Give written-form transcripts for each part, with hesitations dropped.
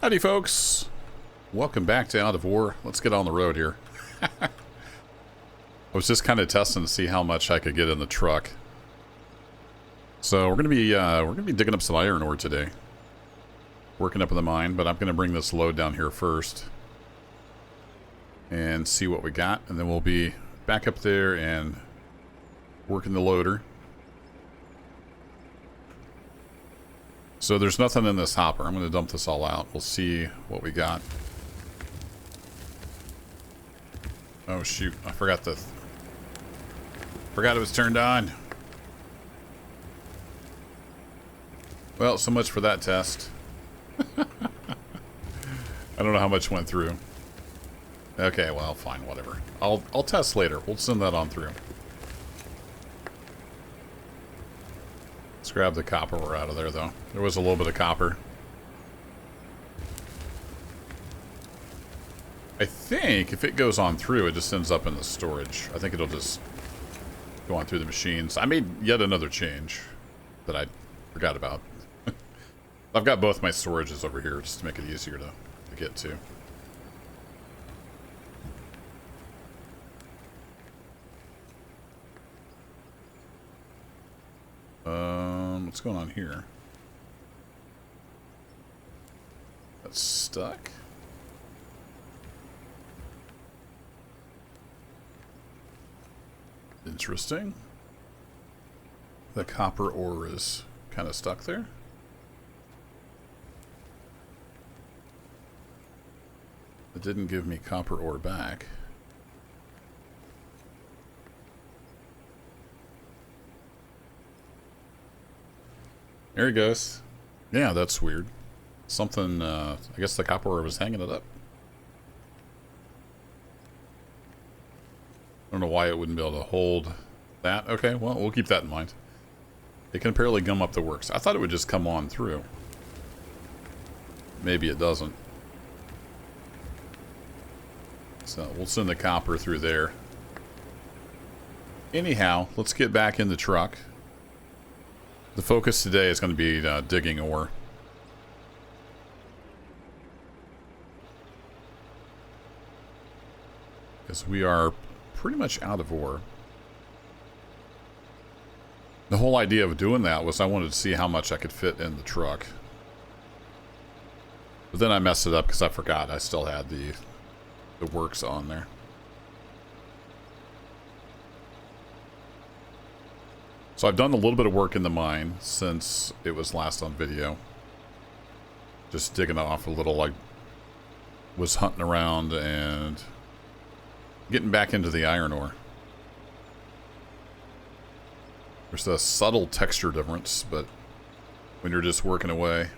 Howdy folks, welcome back to Out of War. Let's get on the road here. I was just kind of testing to see how much I could get in the truck. So we're gonna be digging up some iron ore today, working up in the mine. But I'm gonna bring this load down here first and see what we got, and then we'll be back up there and working the loader. So there's nothing in this hopper. I'm going to dump this all out. We'll see what we got. Oh shoot, I forgot it was turned on. Well, so much for that test. I don't know how much went through. Okay, well, fine, whatever. I'll test later. We'll send that on through. Let's grab the copper ore out of there, though. There was a little bit of copper. I think if it goes on through, it just ends up in the storage. I think it'll just go on through the machines. I made yet another change that I forgot about. I've got both my storages over here just to make it easier to get to. What's going on here? That's stuck. Interesting. The copper ore is kind of stuck there. It didn't give me copper ore back. There he goes. Yeah, that's weird. Something, I guess the copper ore was hanging it up. I don't know why it wouldn't be able to hold that. Okay, well, we'll keep that in mind. It can apparently gum up the works. I thought it would just come on through. Maybe it doesn't. So we'll send the copper through there. Anyhow, let's get back in the truck. The focus today is going to be digging ore. Because we are pretty much out of ore. The whole idea of doing that was I wanted to see how much I could fit in the truck. But then I messed it up because I forgot I still had the works on there. So I've done a little bit of work in the mine since it was last on video. Just digging off a little. I was hunting around and getting back into the iron ore. There's a subtle texture difference, but when you're just working away,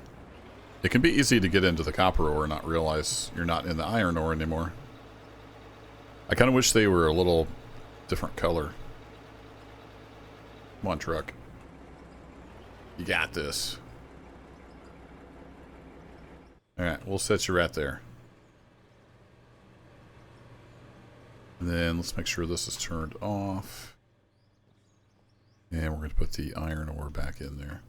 it can be easy to get into the copper ore and not realize you're not in the iron ore anymore. I kind of wish they were a little different color. Come on, truck. You got this. Alright, we'll set you right there. And then let's make sure this is turned off. And we're going to put the iron ore back in there.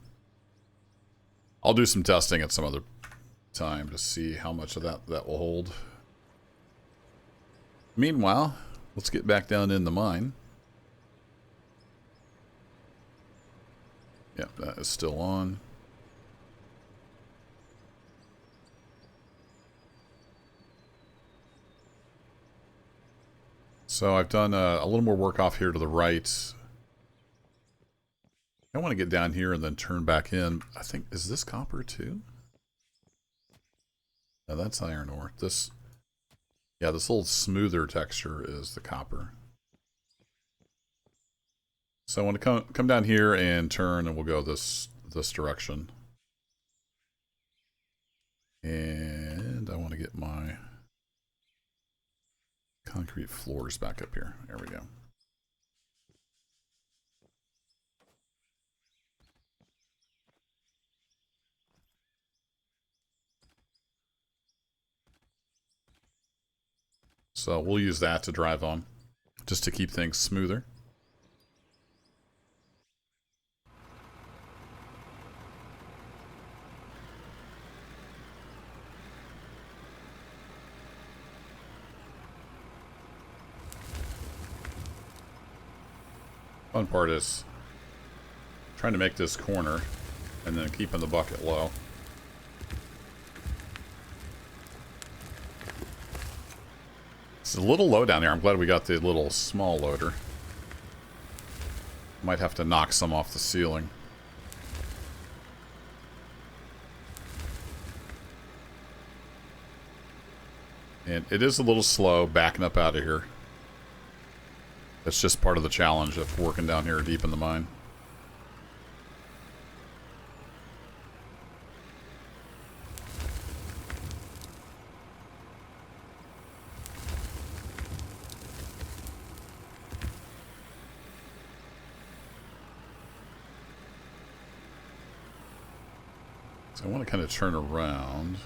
I'll do some testing at some other time to see how much of that will hold. Meanwhile, let's get back down in the mine. Yep, that is still on. So I've done a little more work off here to the right. I want to get down here and then turn back in. I think, is this copper too? No, that's iron ore. This, yeah, this little smoother texture is the copper. So I want to come down here and turn, and we'll go this direction. And I want to get my concrete floors back up here. There we go. So we'll use that to drive on, just to keep things smoother. Fun part is trying to make this corner and then keeping the bucket low. It's a little low down here. I'm glad we got the little small loader. Might have to knock some off the ceiling. And it is a little slow backing up out of here. That's just part of the challenge of working down here deep in the mine. So I want to kind of turn around.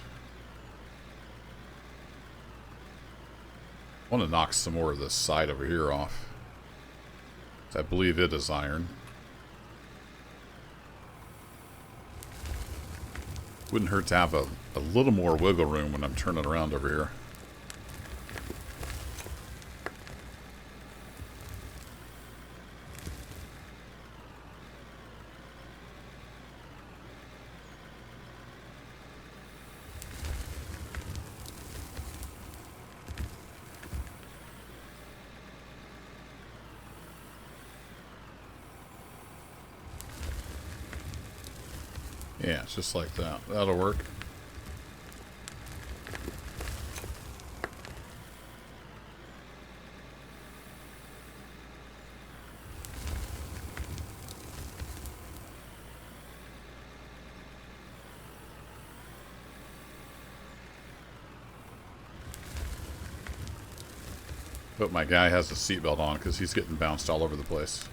I want to knock some more of this side over here off. I believe it is iron. Wouldn't hurt to have a little more wiggle room when I'm turning around over here. Yeah, it's just like that. That'll work. But my guy has a seatbelt on because he's getting bounced all over the place.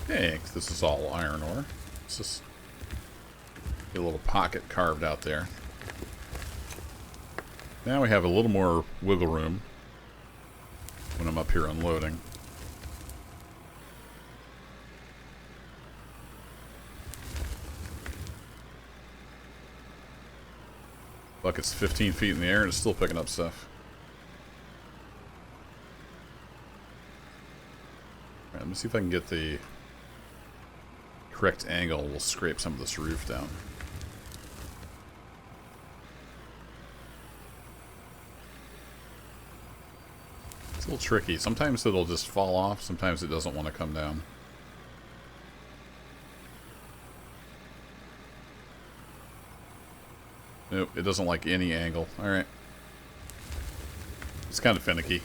Hey, this is all iron ore. It's just a little pocket carved out there. Now we have a little more wiggle room when I'm up here unloading. Bucket's 15 feet in the air and it's still picking up stuff. Alright, let me see if I can get the correct angle. We'll scrape some of this roof down. It's a little tricky. Sometimes it'll just fall off. Sometimes it doesn't want to come down. Nope, it doesn't like any angle. Alright. It's kind of finicky.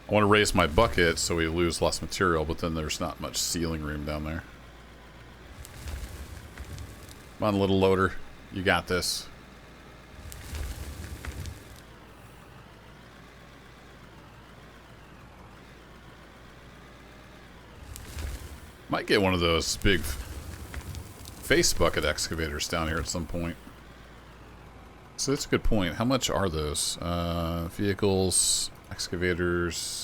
I want to raise my bucket so we lose less material, but then there's not much ceiling room down there. Come on, little loader. You got this. Might get one of those big face bucket excavators down here at some point. So that's a good point. How much are those? Vehicles, excavators.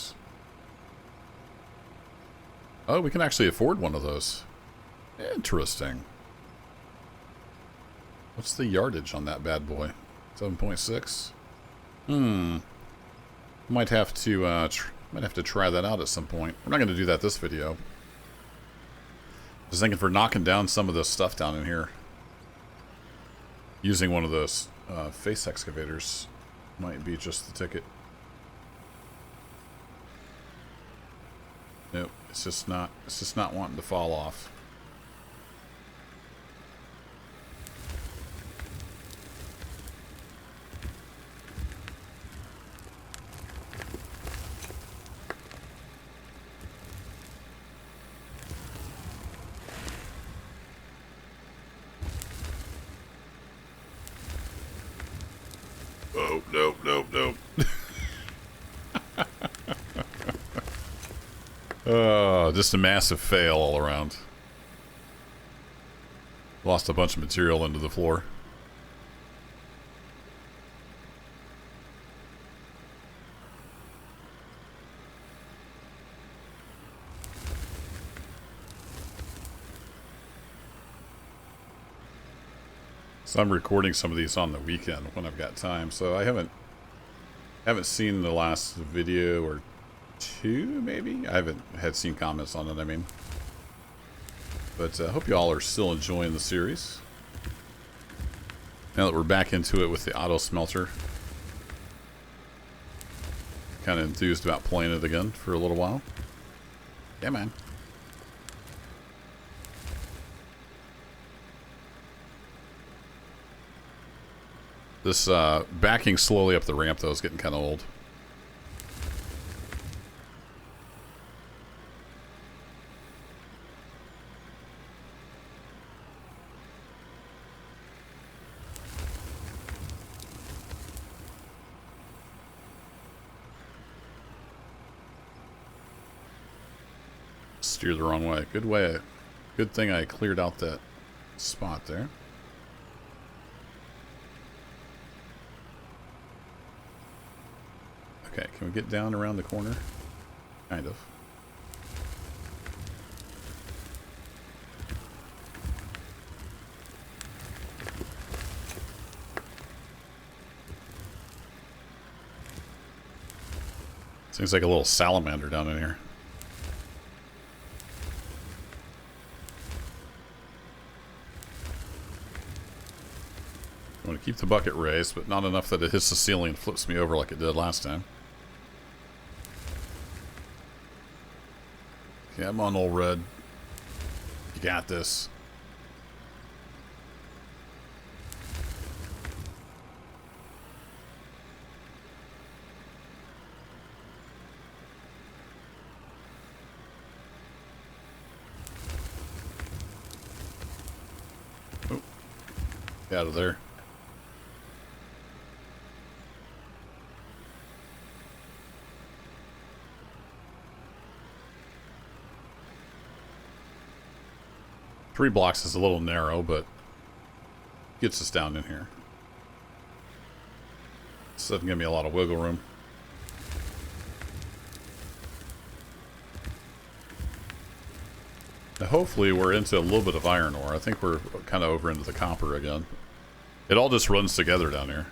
Oh, we can actually afford one of those. Interesting. What's the yardage on that bad boy? 7.6? Might have to try that out at some point. We're not going to do that this video. Just thinking for knocking down some of this stuff down in here. Using one of those face excavators might be just the ticket. Nope, it's just not wanting to fall off. Oh, nope, nope, nope. Oh, just a massive fail all around. Lost a bunch of material into the floor. So I'm recording some of these on the weekend when I've got time. So I haven't seen the last video or two, maybe. I haven't had seen comments on it, I mean. But I hope you all are still enjoying the series. Now that we're back into it with the auto smelter. Kind of enthused about playing it again for a little while. Yeah, man. This backing slowly up the ramp, though, is getting kind of old. Steer the wrong way. Good way. Good thing I cleared out that spot there. Okay, can we get down around the corner? Kind of. Seems like a little salamander down in here. I want to keep the bucket raised, but not enough that it hits the ceiling and flips me over like it did last time. Yeah, I'm on old red. You got this. Oh, get out of there. Three blocks is a little narrow, but gets us down in here. This doesn't give me a lot of wiggle room. Now hopefully we're into a little bit of iron ore. I think we're kind of over into the copper again. It all just runs together down here.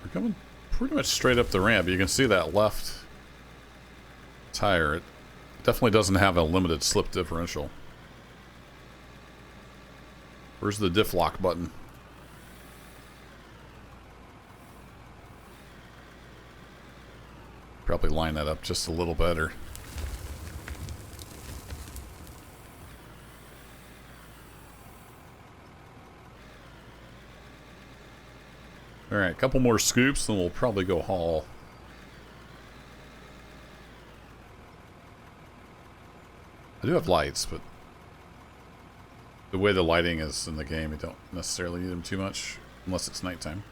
We're coming pretty much straight up the ramp. You can see that left tire. It definitely doesn't have a limited slip differential. Where's the diff lock button? Probably line that up just a little better. Alright, a couple more scoops and we'll probably go haul. I do have lights, but the way the lighting is in the game, you don't necessarily need them too much unless it's nighttime.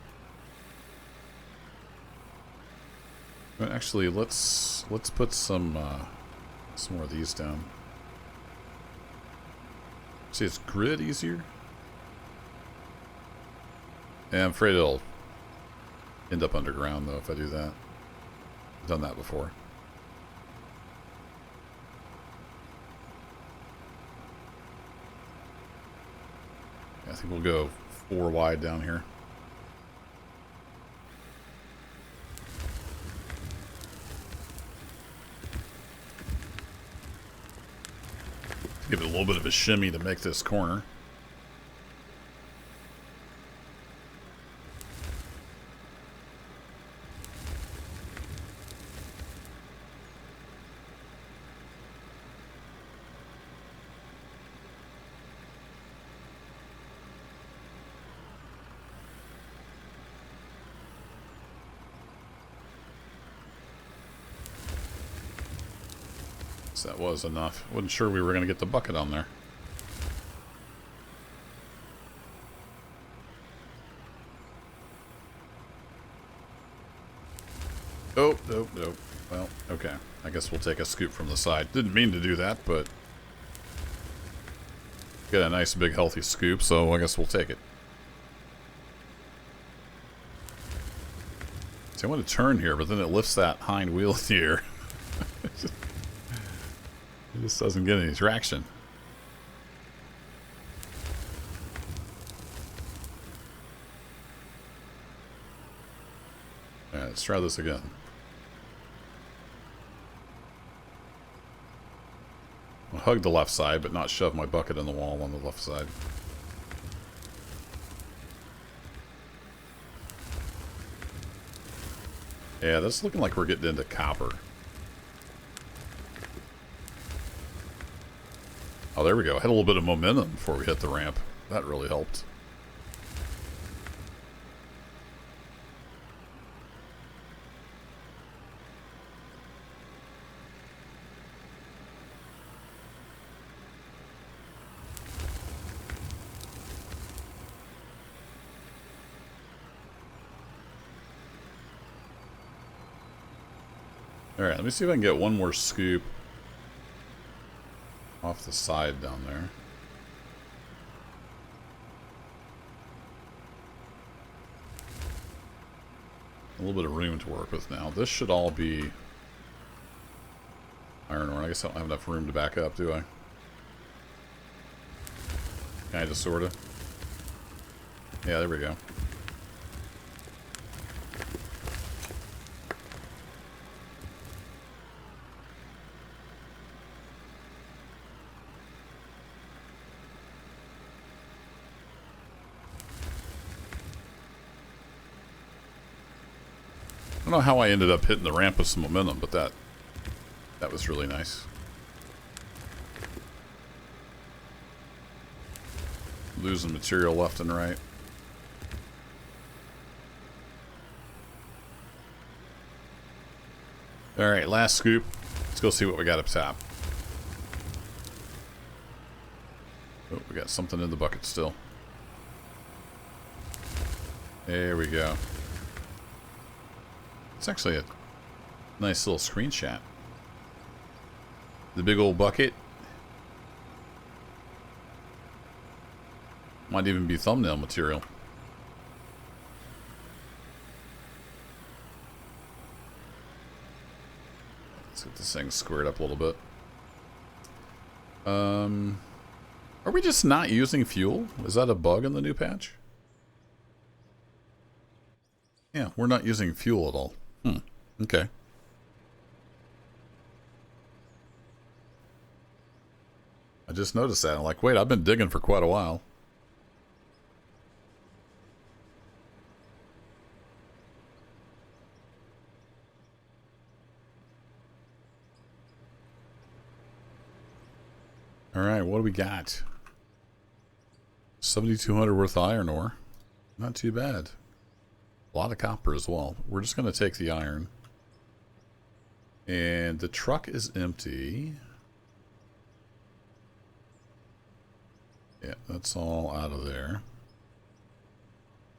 But actually, let's put some more of these down. See, it's grid easier. Yeah, I'm afraid it'll end up underground though if I do that. I've done that before. I think we'll go 4 wide down here. Give it a little bit of a shimmy to make this corner. That was enough. Wasn't sure we were going to get the bucket on there. Oh, nope, nope. Well, okay. I guess we'll take a scoop from the side. Didn't mean to do that, but get a nice big healthy scoop, so I guess we'll take it. See, I want to turn here, but then it lifts that hind wheel in the air. It just doesn't get any traction. Alright, let's try this again. I'll hug the left side, but not shove my bucket in the wall on the left side. Yeah, this is looking like we're getting into copper. Oh, there we go. Had a little bit of momentum before we hit the ramp. That really helped. Alright, let me see if I can get one more scoop off the side down there. A little bit of room to work with now. This should all be iron ore. I guess I don't have enough room to back up, do I? Kinda, sorta. Yeah, there we go. I don't know how I ended up hitting the ramp with some momentum, but that was really nice. Losing material left and right. Alright, last scoop. Let's go see what we got up top. Oh, we got something in the bucket still. There we go. It's actually a nice little screenshot. The big old bucket. Might even be thumbnail material. Let's get this thing squared up a little bit. Are we just not using fuel? Is that a bug in the new patch? Yeah, we're not using fuel at all. Okay. I just noticed that. I'm like, wait, I've been digging for quite a while. Alright, what do we got? 7,200 worth of iron ore. Not too bad. A lot of copper as well. We're just going to take the iron. And the truck is empty. Yeah, that's all out of there.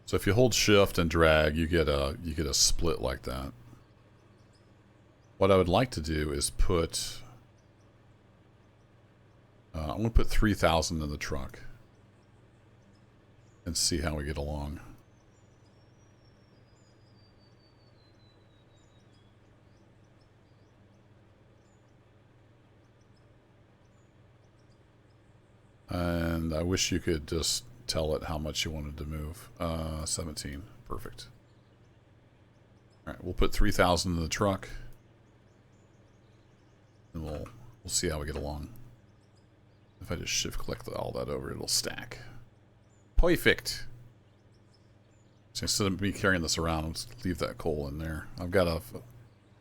So if you hold shift and drag, you get a split like that. What I would like to do is put I'm going to put 3,000 in the truck and see how we get along. And I wish you could just tell it how much you wanted to move. 17. Perfect. Alright, we'll put 3,000 in the truck. And we'll see how we get along. If I just shift click all that over, it'll stack. Perfect. So instead of me carrying this around, I'll just leave that coal in there. I've got a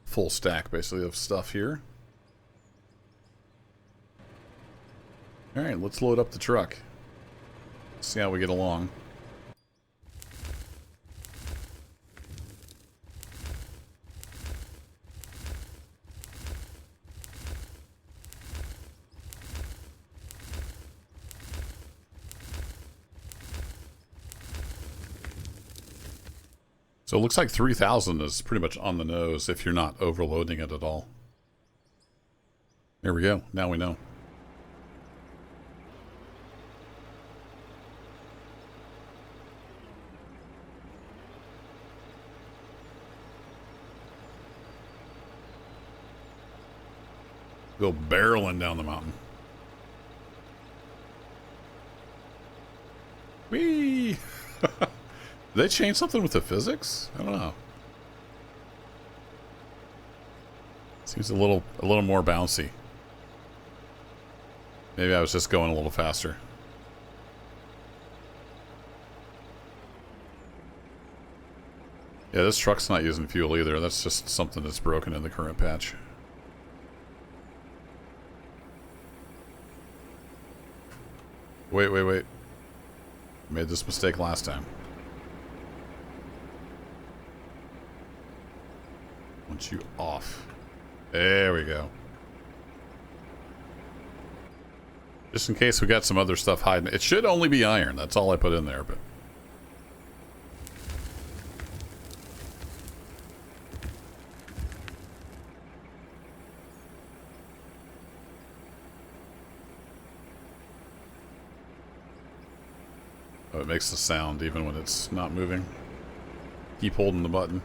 full stack basically of stuff here. Alright, let's load up the truck. See how we get along. So it looks like 3,000 is pretty much on the nose if you're not overloading it at all. There we go. Now we know. Go barreling down the mountain. Whee! Did they change something with the physics? I don't know. Seems a little more bouncy. Maybe I was just going a little faster. Yeah, this truck's not using fuel either. That's just something that's broken in the current patch. Wait. Made this mistake last time. Want you off. There we go. Just in case we got some other stuff hiding. It should only be iron. That's all I put in there, but... Oh, it makes the sound even when it's not moving. Keep holding the button.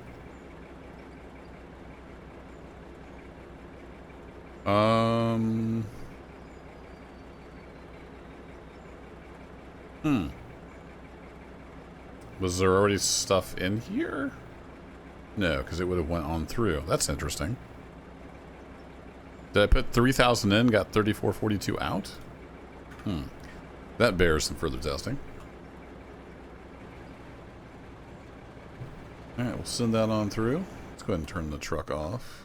Was there already stuff in here? No, because it would have went on through. That's interesting. Did I put 3,000 in, got 3442 out? That bears some further testing. Alright, we'll send that on through. Let's go ahead and turn the truck off.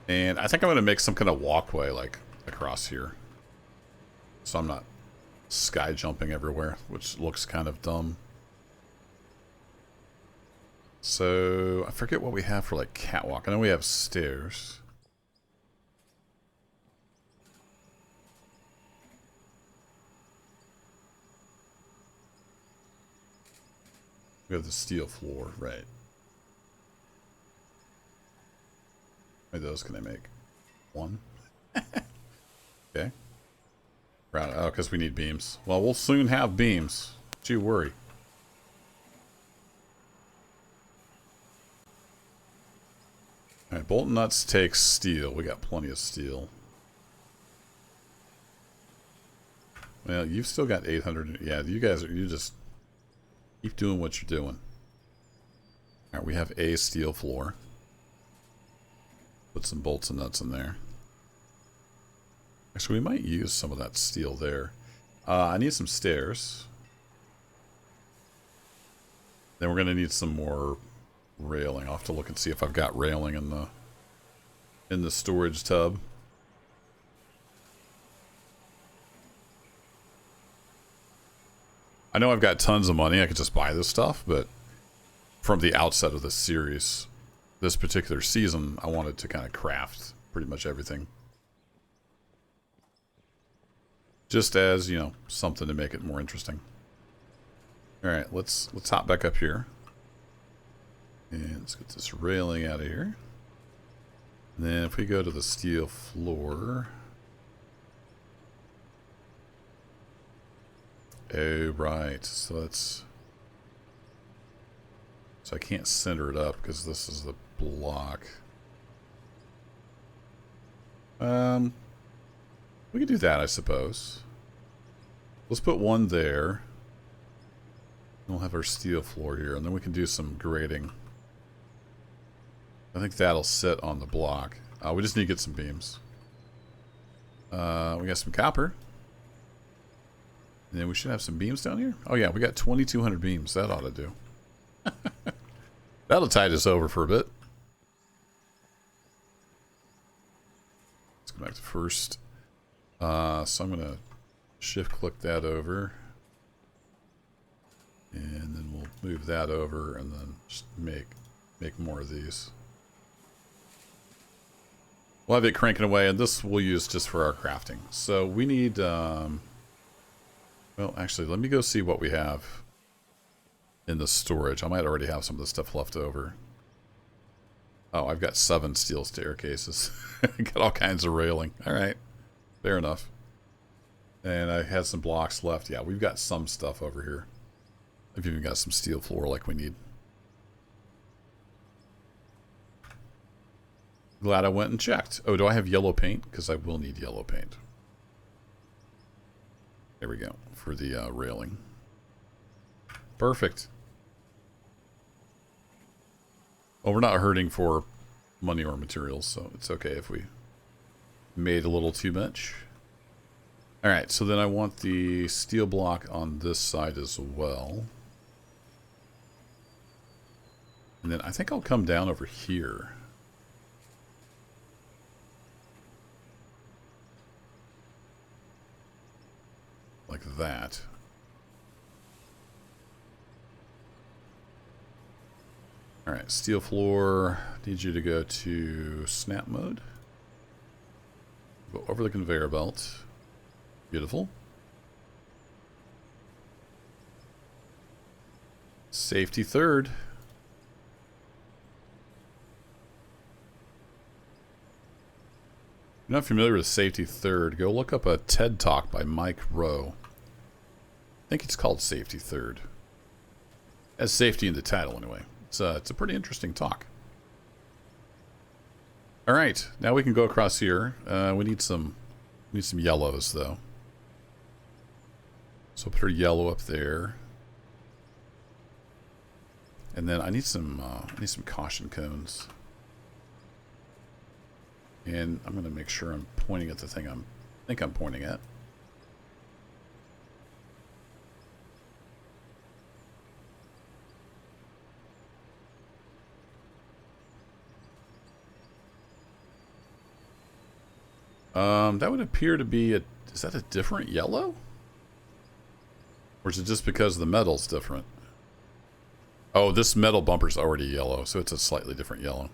And I think I'm going to make some kind of walkway, like, across here. So I'm not sky jumping everywhere, which looks kind of dumb. So, I forget what we have for, like, catwalk. I know we have stairs. We have the steel floor, right. How many of those can I make? One? Okay. Right. Oh, because we need beams. Well, we'll soon have beams. Don't you worry. Alright, bolt nuts takes steel. We got plenty of steel. Well, you've still got 800. Yeah, you guys are, you just keep doing what you're doing. Alright, we have a steel floor. Put some bolts and nuts in there. Actually, we might use some of that steel there. I need some stairs. Then we're going to need some more railing. I'll have to look and see if I've got railing in the storage tub. I know I've got tons of money. I could just buy this stuff, but from the outset of this series, this particular season, I wanted to kind of craft pretty much everything. Just as, you know, something to make it more interesting. Alright, let's hop back up here. And let's get this railing out of here. And then if we go to the steel floor... Oh, right. So that's... So I can't center it up because this is the block. We can do that, I suppose. Let's put one there. We'll have our steel floor here, and then we can do some grading. I think that'll sit on the block. We just need to get some beams. We got some copper. And then we should have some beams down here. Oh yeah, we got 2,200 beams. That ought to do. That'll tide us over for a bit. Let's go back to first. So I'm going to shift click that over. And then we'll move that over and then just make more of these. We'll have it cranking away, and this we'll use just for our crafting. So we need... well, actually, let me go see what we have. in the storage. I might already have some of this stuff left over. Oh, I've got 7 steel staircases. Got all kinds of railing. All right. Fair enough. And I had some blocks left. Yeah, we've got some stuff over here. I've even got some steel floor like we need. Glad I went and checked. Oh, do I have yellow paint? Because I will need yellow paint. There we go. For the railing. Perfect. Well, we're not hurting for money or materials, so it's okay if we made a little too much. Alright, so then I want the steel block on this side as well. And then I think I'll come down over here. Like that. Alright, steel floor. Need you to go to snap mode. Go over the conveyor belt. Beautiful. Safety third. If you're not familiar with safety third, go look up a TED Talk by Mike Rowe. I think it's called Safety Third. It has safety in the title anyway. It's a pretty interesting talk. All right, now we can go across here. We need some yellows though. So put our yellow up there. And then I need some caution cones. And I'm going to make sure I'm pointing at the thing I think I'm pointing at. That would appear to be is that a different yellow? Or is it just because the metal's different? Oh, this metal bumper's already yellow, so it's a slightly different yellow.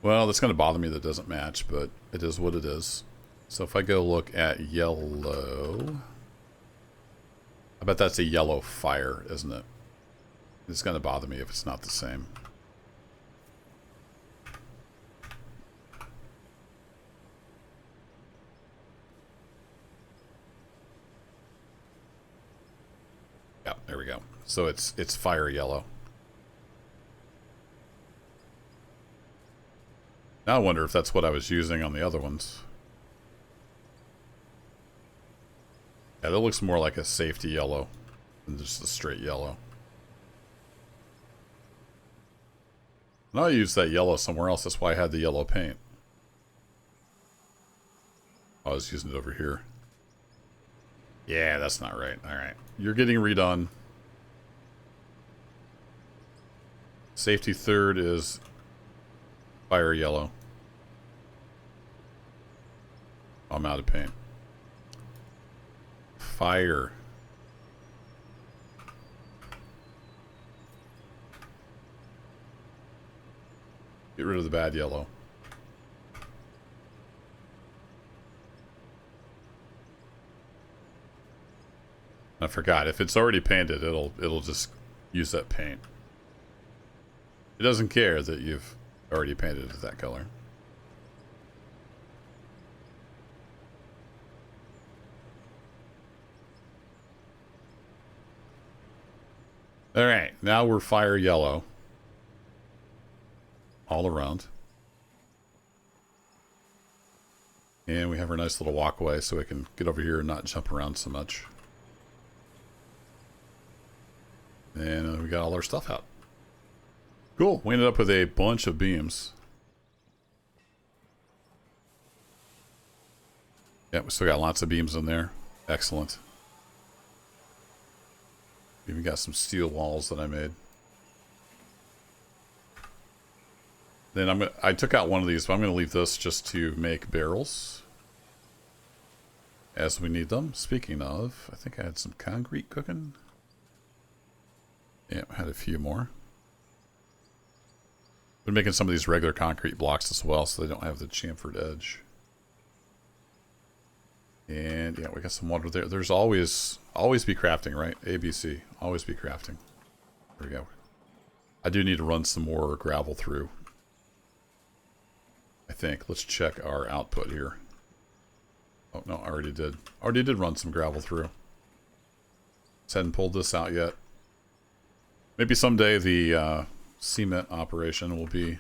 Well, that's going to bother me that it doesn't match, but it is what it is. So if I go look at yellow... I bet that's a yellow fire, isn't it? It's going to bother me if it's not the same. Yeah, there we go. So it's fire yellow. Now I wonder if that's what I was using on the other ones. Yeah, that looks more like a safety yellow than just a straight yellow. Now I used that yellow somewhere else. That's why I had the yellow paint. I was using it over here. Yeah, that's not right. Alright. You're getting redone. Safety third is fire yellow. I'm out of paint. Fire. Get rid of the bad yellow. I forgot. If it's already painted, it'll just use that paint. It doesn't care that you've already painted it that color. All right, now we're fire yellow all around. And we have our nice little walkway so we can get over here and not jump around so much. And we got all our stuff out. Cool. We ended up with a bunch of beams. Yeah, we still got lots of beams in there. Excellent. Even got some steel walls that I made. Then I took out one of these, but I'm going to leave this just to make barrels as we need them. Speaking of, I think I had some concrete cooking. Yeah, I had a few more. Been making some of these regular concrete blocks as well, so they don't have the chamfered edge. And yeah, we got some water there. There's always be crafting, right? ABC, always be crafting. There we go. I do need to run some more gravel through, I think. Let's check our output here. Oh, no, I already did. Already did run some gravel through. Just hadn't pulled this out yet. Maybe someday the cement operation will be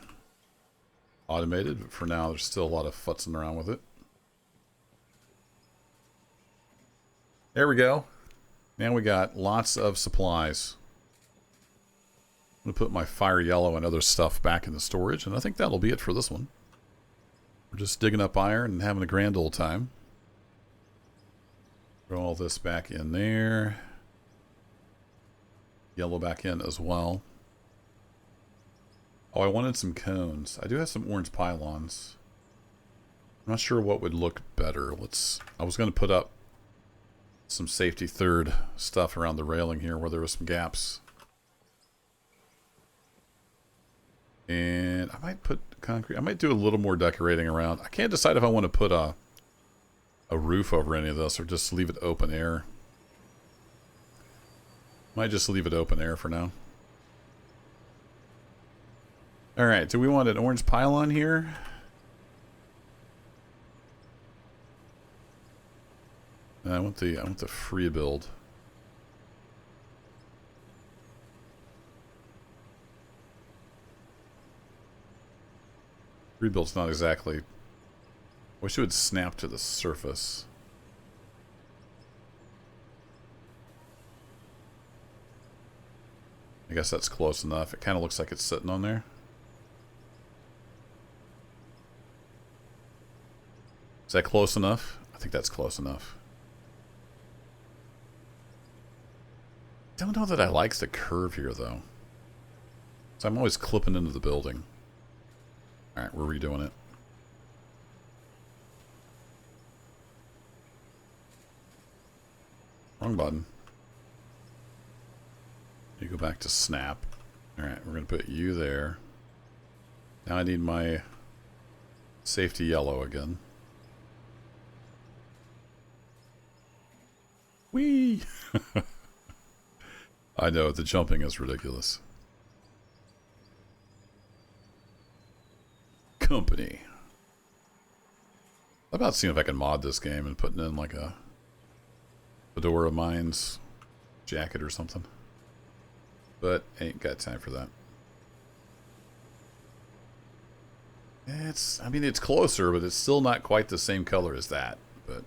automated, but for now there's still a lot of futzing around with it. There we go. Now we got lots of supplies. I'm going to put my fire yellow and other stuff back in the storage, and I think that'll be it for this one. We're just digging up iron and having a grand old time. Throw all this back in there. Yellow back in as well. Oh, I wanted some cones. I do have some orange pylons. I'm not sure what would look better. I was going to put up some safety third stuff around the railing here where there was some gaps. And I might put concrete. I might do a little more decorating around. I can't decide if I want to put a roof over any of this or just leave it open air. Might just leave it open air for now. Alright, do we want an orange pylon here? I want the free build. Free build's not exactly. Wish it would snap to the surface. I guess that's close enough. It kind of looks like it's sitting on there. Is that close enough? I think that's close enough. Don't know that I like the curve here, though. So I'm always clipping into the building. Alright, we're redoing it. Wrong button. You go back to snap. Alright, we're going to put you there. Now I need my safety yellow again. Whee! I know, the jumping is ridiculous. Company. How about seeing if I can mod this game and putting in like a Fedora Mines jacket or something. But ain't got time for that. I mean, it's closer, but it's still not quite the same color as that. But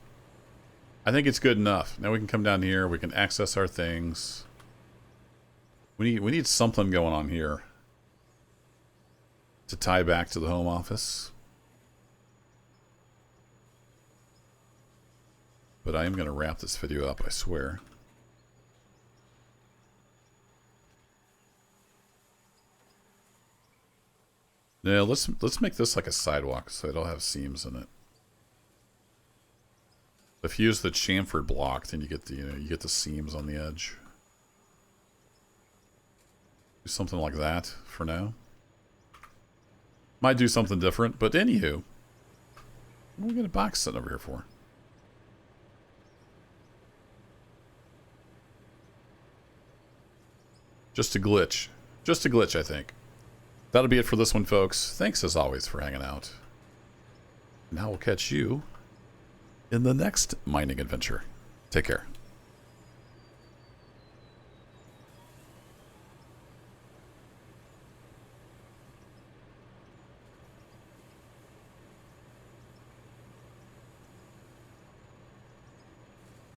I think it's good enough. Now we can come down here. We can access our things. We need something going on here to tie back to the home office. But I am going to wrap this video up, I swear. Yeah, let's make this like a sidewalk so it'll have seams in it. If you use the chamfered block, then you get the seams on the edge. Do something like that for now. Might do something different, but anywho, what do we got a box sitting over here for? Just a glitch. Just a glitch, I think. That'll be it for this one, folks. Thanks as always for hanging out. Now we'll catch you in the next mining adventure. Take care.